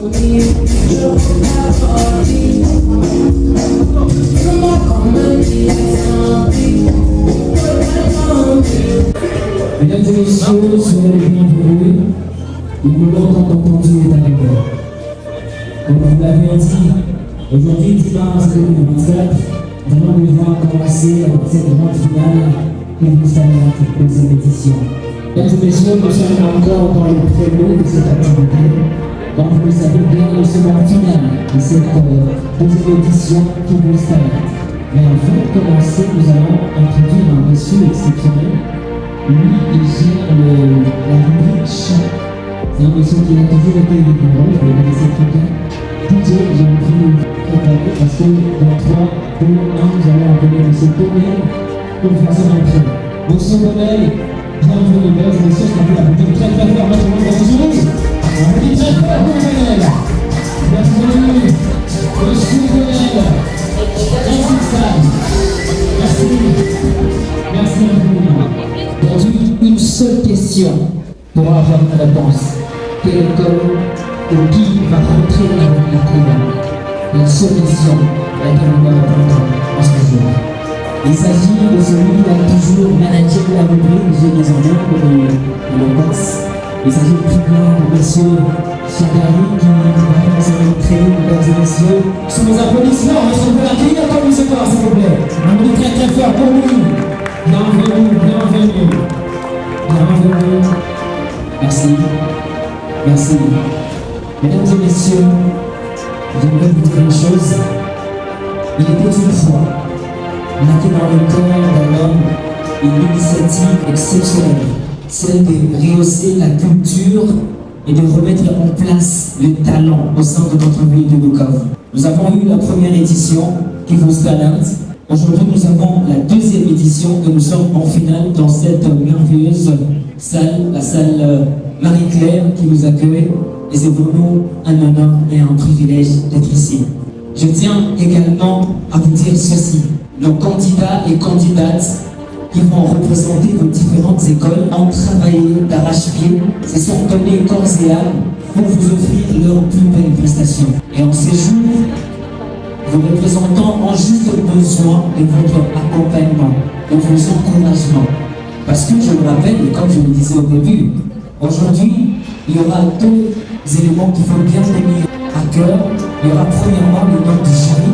Mesdames et messieurs, soyez les bienvenus. Le moment tant entendu est avec vous. Comme vous l'avez dit, aujourd'hui, 10 mars 2024, nous allons devoir commencer avec cette grande finale que vous savez la deuxième édition. Mesdames et messieurs, nous sommes encore dans le prélude de cette activité. Donc vous le savez bien, nous sommes en finale de cette deuxième édition qui vous savez. Mais avant de commencer, nous allons introduire un monsieur exceptionnel. Lui, il gère la rubrique chant. C'est un monsieur qui a toujours été avec nous, vous le connaissez très bien. DJ, j'ai envie de vous préparer parce que dans 3, 2, 1, nous allons appeler monsieur Bonnel pour faire son entrée. Monsieur Bonnel, bienvenue, mesdames et messieurs, je t'en prie, applaudissez très très fort, votre monde dans ce jour. On vous dit très fort, Bonnel. Bienvenue, monsieur Bonnel. Merci, Sam. Merci. Merci infiniment. Aujourd'hui, une seule question pour avoir une réponse. Quelle école ou qui va rentrer dans la cour? Une seule question à laquelle on va répondre en ce jour. Il s'agit de celui qui a toujours managé la rubrique J'ai des honneurs de l'Opas. Il s'agit du plus grand de monsieur Chagari qui va faire son entrée, mesdames et messieurs. Sous nos applaudissements, est-ce qu'on peut l'accueillir comme il se passe, s'il vous plaît? Un mot très très fort pour lui. Bienvenue, bienvenue. Bienvenue. Merci. Merci. Mesdames et messieurs, j'aimerais vous dire une chose. Il était une fois naqué dans le cœur d'un homme une initiative exceptionnelle, celle de rehausser la culture et de remettre en place le talent au sein de notre ville de Bukavu. Nous avons eu la première édition qui vous talent. Aujourd'hui, nous avons la deuxième édition et nous sommes en finale dans cette merveilleuse salle, la salle Marie-Claire qui nous accueille. Et c'est pour nous un honneur et un privilège d'être ici. Je tiens également à vous dire ceci. Nos candidats et candidates qui vont représenter vos différentes écoles ont travaillé d'arrache-pied, se sont donnés corps et âme pour vous offrir leur plus belle prestation. Et en ces jours, vos représentants ont juste besoin de votre accompagnement, de vos encouragements. Parce que je me rappelle, et comme je le disais au début, aujourd'hui, il y aura deux éléments qu'il faut bien tenir à cœur. Il y aura premièrement le nom du jury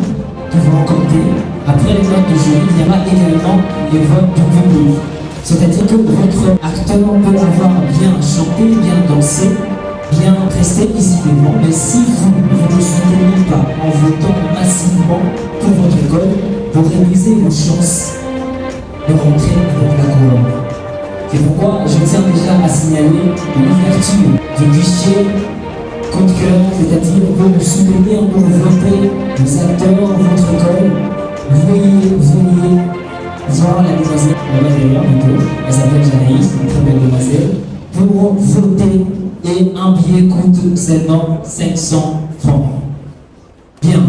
qui vont compter. Après les notes du jury, il y aura également les votes du public. C'est-à-dire que votre acteur peut avoir bien chanté, bien dansé, bien presté ici devant, mais si vous ne soutenez pas en votant massivement pour votre école, vous réduisez vos chances de rentrer avec la couronne. C'est pourquoi je tiens déjà à signaler l'ouverture du guichet coup de cœur, c'est-à-dire pour vous soutenir, pour voter vos acteurs, votre école. Veuillez voir la demoiselle, elle s'appelle Janaïs, une très belle demoiselle, pour voter. Et un billet coûte seulement 500 francs. Bien.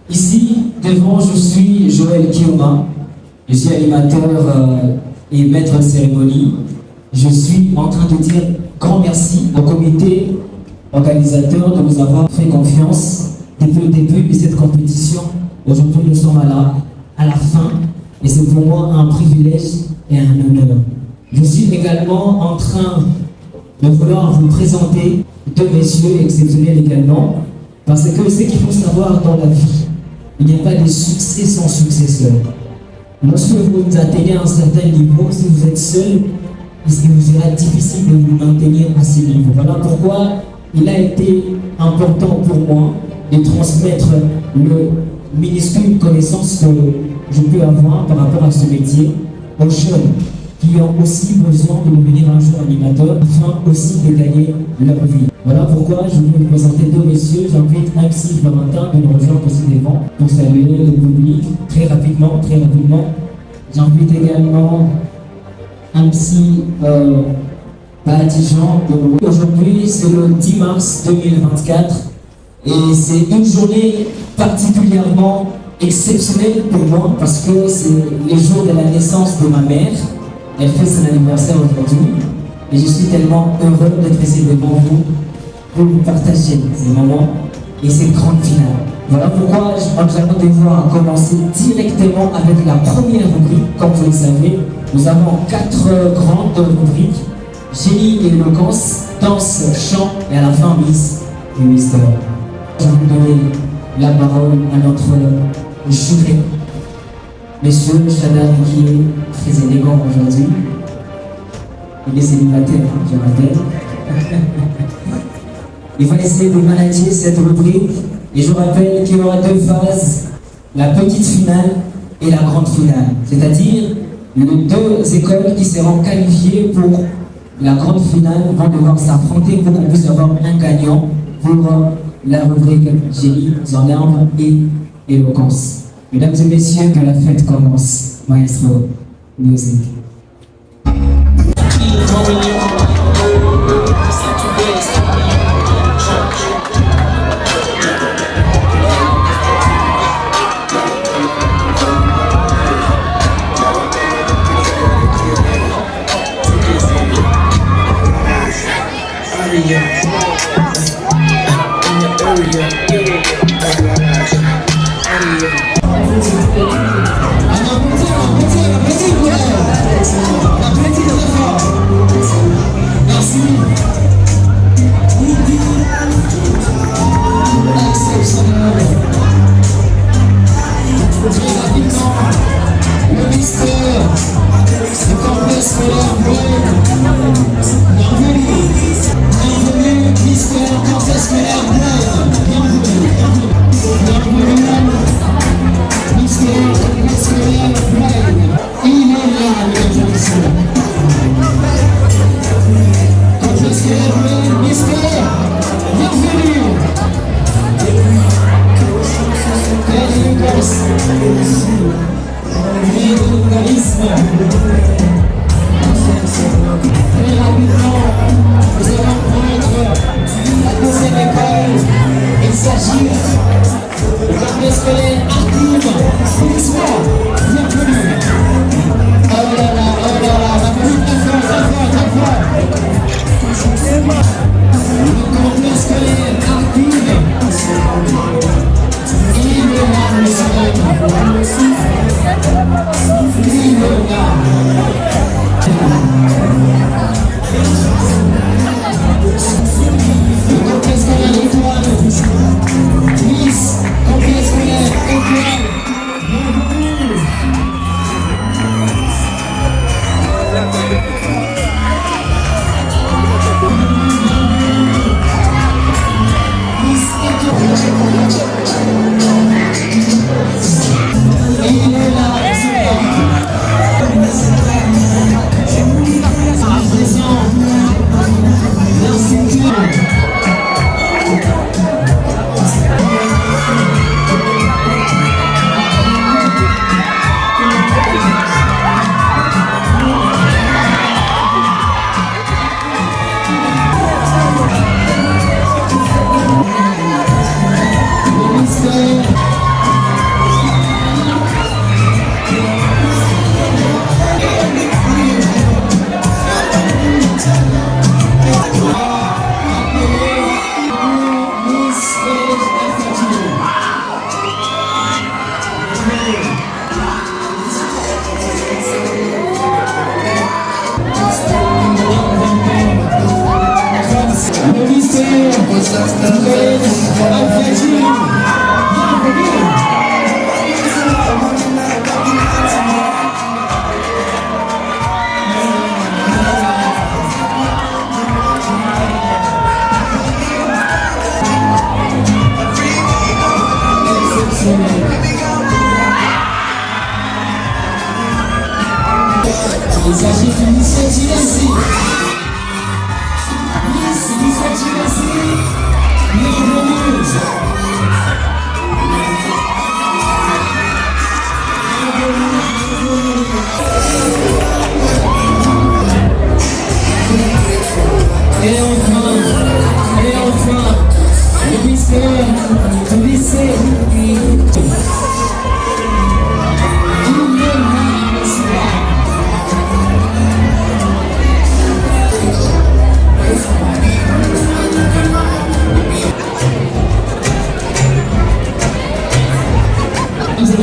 Ici, devant, je suis Joël Kioma. Je suis animateur et maître de cérémonie. Je suis en train de dire grand merci au comité organisateur de nous avoir fait confiance depuis le début de cette compétition. Aujourd'hui, nous sommes à la fin. Et c'est pour moi un privilège et un honneur. Je suis également en train de vouloir vous présenter deux messieurs exceptionnels également, parce que ce qu'il faut savoir dans la vie, il n'y a pas de succès sans successeur. Lorsque vous atteignez un certain niveau, si vous êtes seul, il vous sera difficile de vous maintenir à ce niveau. Voilà pourquoi il a été important pour moi de transmettre le minuscule connaissance que je peux avoir par rapport à ce métier aux jeunes qui ont aussi besoin de devenir un jour animateur afin aussi de gagner leur vie. Voilà pourquoi je vais vous présenter deux messieurs. J'invite MC Florentin de nous rejoindre aussi devant pour saluer le public très rapidement. J'invite également MC Badijan. Aujourd'hui, c'est le 10 mars 2024 et c'est une journée particulièrement exceptionnelle pour moi parce que c'est le jour de la naissance de ma mère. Elle fait son anniversaire aujourd'hui et je suis tellement heureux d'être ici devant vous pour vous partager ces moments et ces grandes finales. Voilà pourquoi nous allons devoir commencer directement avec la première rubrique. Comme vous le savez, nous avons 4 grandes rubriques: génie et éloquence, danse, chant et à la fin Miss et Mister. Je vais vous donner la parole à notre juré, Monsieur Chadar, qui est très élégant aujourd'hui. Il est célibataire, je rappelle. Il va essayer de manager cette rubrique. Et je rappelle qu'il y aura 2 phases, la petite finale et la grande finale. C'est-à-dire, les 2 écoles qui seront qualifiées pour la grande finale vont devoir s'affronter pour qu'on puisse avoir un gagnant pour la rubrique génie, en armes et éloquence. Mesdames et messieurs, que la fête commence. Maestro, music.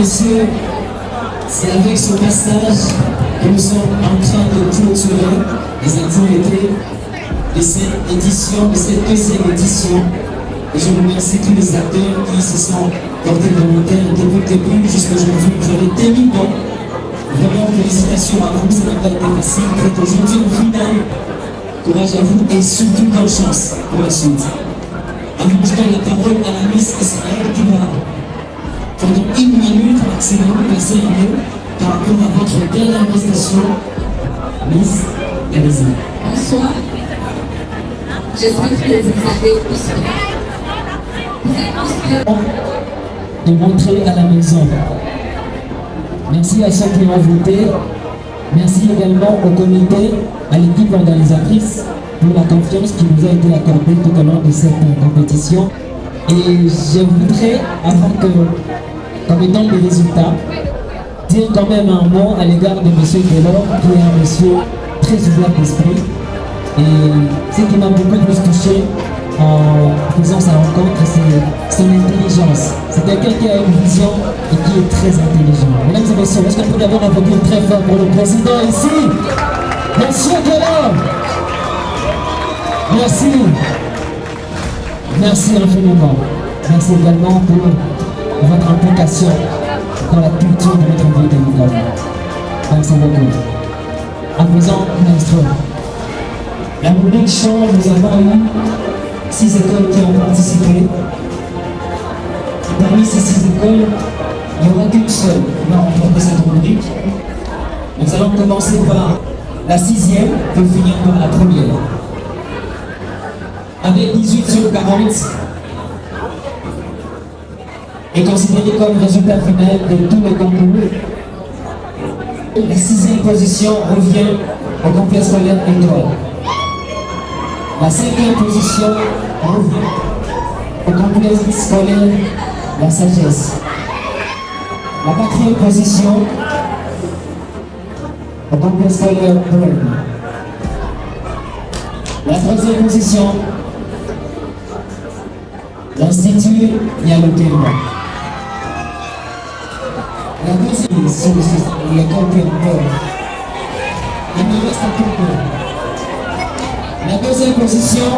messieurs, c'est avec ce passage que nous sommes en train de clôturer les activités de cette édition, de cette deuxième édition. Et je remercie tous les acteurs qui se sont portés volontaires depuis le début jusqu'à aujourd'hui. Vous avez tenu bon. Vraiment, félicitations à vous, ça n'a pas été facile. Vous êtes aujourd'hui au final. Courage à vous et surtout bonne chance pour la suite. Avant que je donne la parole à la Miss Israël qui va, pendant 1 minute, accélérer passer un mot par rapport à votre dernière prestation. Miss, allez-y. Bonsoir. J'espère que vous avez de rentrer à la maison. Merci à ceux qui ont voté. Merci également au comité, à l'équipe organisatrice pour la confiance qui nous a été accordée tout au long de cette compétition. Et je voudrais, avant qu'on me donne les résultats, dire quand même un mot à l'égard de M. Delors, qui est un monsieur très ouvert d'esprit. Et ce qui m'a beaucoup plus touché en faisant sa rencontre, c'est son intelligence. C'est quelqu'un qui a une vision et qui est très intelligent. Mesdames et messieurs, est-ce qu'on peut d'abord applaudir très fort pour le président ici, Monsieur Delors? Merci. Merci infiniment. Merci également pour votre implication dans la culture de notre vie de Nicolas. Merci beaucoup. À présent, maestro. La rubrique change, nous avons eu 6 écoles qui ont participé. Parmi ces 6 écoles, il n'y aura qu'une seule qui va remporter cette rubrique. Nous allons commencer par la 6e, pour finir par la première. Avec 18 sur 40, est considéré comme résultat final de tous les concours. La 6e position revient au complexe scolaire étoile. La 5e position revient au complexe scolaire La Sagesse. La 4e position au complexe scolaire Brune. La 3e position, l'Institut Nialokelma. La 2e position, l'école Pierre-Paul. Il me reste un peu. La 2e position,